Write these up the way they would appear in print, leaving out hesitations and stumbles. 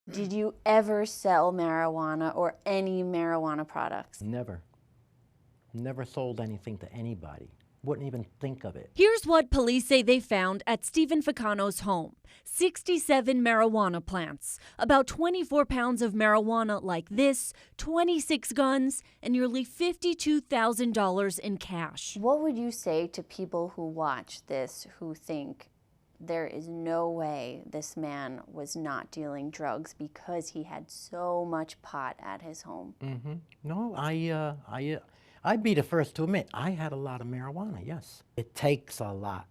Did you ever sell marijuana or any marijuana products? Never. Never sold anything to anybody. Wouldn't even think of it. Here's what police say they found at Stephen Ficano's home. 67 marijuana plants, about 24 pounds of marijuana like this, 26 guns, and nearly $52,000 in cash. What would you say to people who watch this who think there is no way this man was not dealing drugs because he had so much pot at his home? No, I'd be the first to admit I had a lot of marijuana, yes. It takes a lot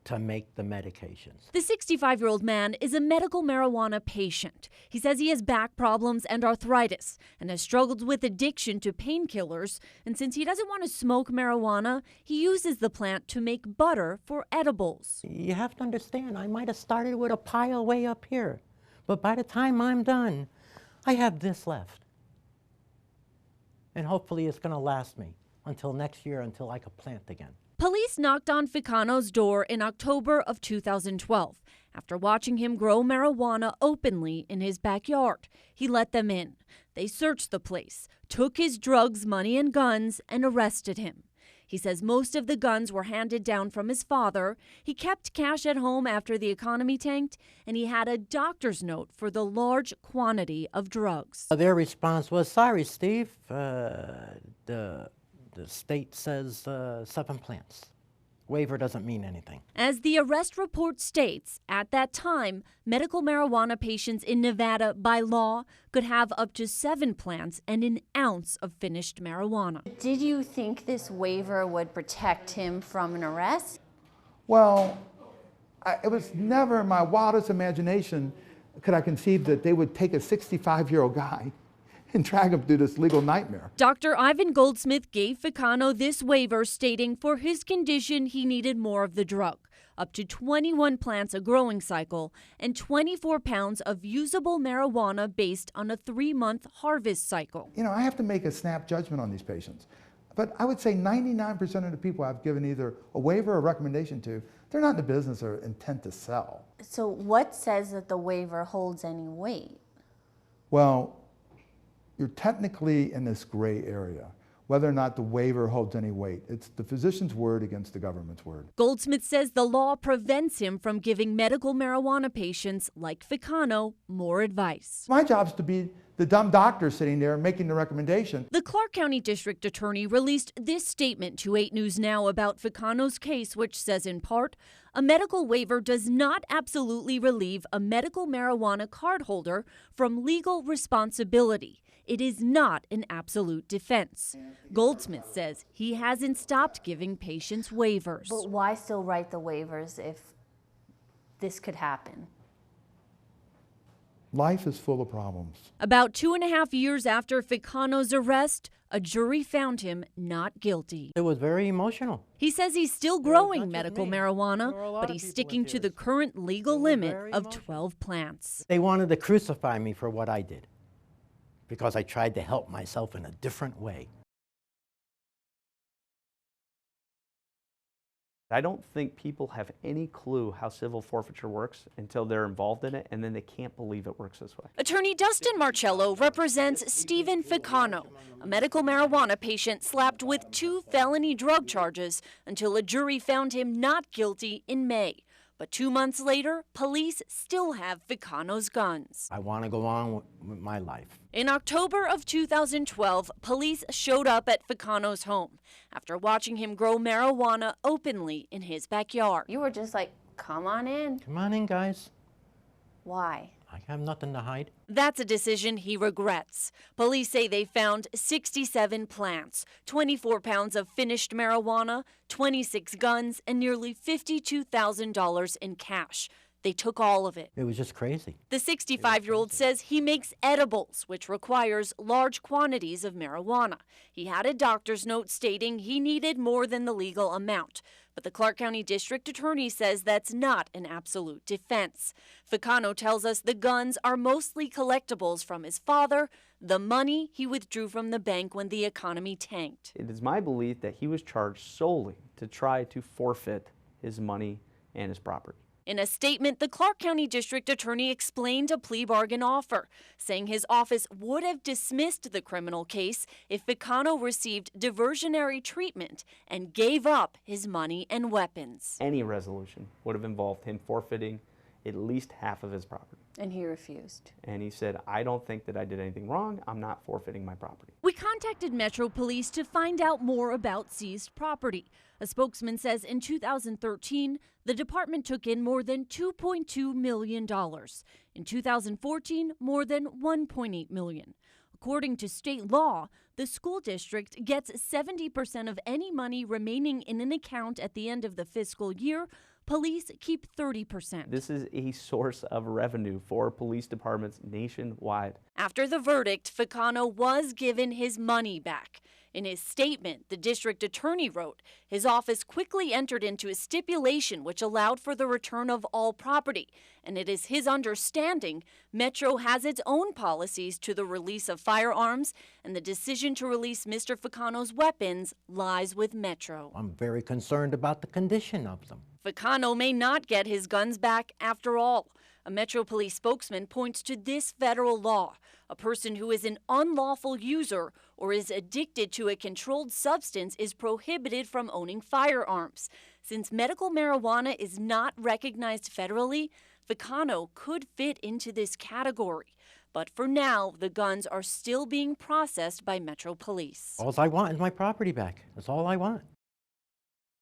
to make the medications. The 65-year-old man is a medical marijuana patient. He says he has back problems and arthritis and has struggled with addiction to painkillers. And since he doesn't want to smoke marijuana, he uses the plant to make butter for edibles. You have to understand, I might have started with a pile way up here, but by the time I'm done, I have this left. And hopefully it's gonna last me until next year, until I could plant again. Police knocked on Ficano's door in October of 2012 after watching him grow marijuana openly in his backyard. He let them in. They searched the place, took his drugs, money, and guns, and arrested him. He says most of the guns were handed down from his father. He kept cash at home after the economy tanked, and he had a doctor's note for the large quantity of drugs. Their response was, sorry, Steve, the state says 7 plants. Waiver doesn't mean anything. As the arrest report states, at that time, medical marijuana patients in Nevada, by law, could have up to 7 plants and an ounce of finished marijuana. Did you think this waiver would protect him from an arrest? Well, it was never in my wildest imagination could I conceive that they would take a 65-year-old guy and drag him through this legal nightmare. Dr. Ivan Goldsmith gave Ficano this waiver, stating for his condition he needed more of the drug, up to 21 plants a growing cycle, and 24 pounds of usable marijuana based on a 3-month harvest cycle. You know, I have to make a snap judgment on these patients. But I would say 99% of the people I've given either a waiver or a recommendation to, they're not in the business or intent to sell. So what says that the waiver holds any weight? Well, you're technically in this gray area, whether or not the waiver holds any weight. It's the physician's word against the government's word. Goldsmith says the law prevents him from giving medical marijuana patients like Ficano more advice. My job's to be the dumb doctor sitting there making the recommendation. The Clark County District Attorney released this statement to 8 News Now about Ficano's case, which says in part, a medical waiver does not absolutely relieve a medical marijuana card holder from legal responsibility. It is not an absolute defense. Goldsmith says he hasn't stopped giving patients waivers. But why still write the waivers if this could happen? Life is full of problems. About 2.5 years after Ficano's arrest, a jury found him not guilty. It was very emotional. He says he's still growing medical marijuana, but he's sticking to the current legal limit of 12 plants. They wanted to crucify me for what I did, because I tried to help myself in a different way. I don't think people have any clue how civil forfeiture works until they're involved in it, and then they can't believe it works this way. Attorney Dustin Marcello represents Stephen Ficano, a medical marijuana patient slapped with 2 felony drug charges until a jury found him not guilty in May. But 2 months later, police still have Ficano's guns. I want to go on with my life. In October of 2012, police showed up at Ficano's home after watching him grow marijuana openly in his backyard. You were just like, come on in. Come on in, guys. Why? I have nothing to hide. That's a decision he regrets. Police say they found 67 plants, 24 pounds of finished marijuana, 26 guns, and nearly $52,000 in cash. They took all of it. It was just crazy. The 65-year-old says he makes edibles, which requires large quantities of marijuana. He had a doctor's note stating he needed more than the legal amount. But the Clark County District Attorney says that's not an absolute defense. Ficano tells us the guns are mostly collectibles from his father, the money he withdrew from the bank when the economy tanked. It is my belief that he was charged solely to try to forfeit his money and his property. In a statement, the Clark County District Attorney explained a plea bargain offer, saying his office would have dismissed the criminal case if Ficano received diversionary treatment and gave up his money and weapons. Any resolution would have involved him forfeiting at least half of his property. And he refused. And he said, I don't think that I did anything wrong. I'm not forfeiting my property. We contacted Metro Police to find out more about seized property. A spokesman says in 2013, the department took in more than $2.2 million. In 2014, more than $1.8 million. According to state law, the school district gets 70% of any money remaining in an account at the end of the fiscal year. Police keep 30%. This is a source of revenue for police departments nationwide. After the verdict, Ficano was given his money back. In his statement, the district attorney wrote, his office quickly entered into a stipulation which allowed for the return of all property, and it is his understanding Metro has its own policies to the release of firearms, and the decision to release Mr. Ficano's weapons lies with Metro. I'm very concerned about the condition of them. Ficano may not get his guns back after all. A Metro Police spokesman points to this federal law. A person who is an unlawful user or is addicted to a controlled substance is prohibited from owning firearms. Since medical marijuana is not recognized federally, Ficano could fit into this category. But for now, the guns are still being processed by Metro Police. All I want is my property back. That's all I want.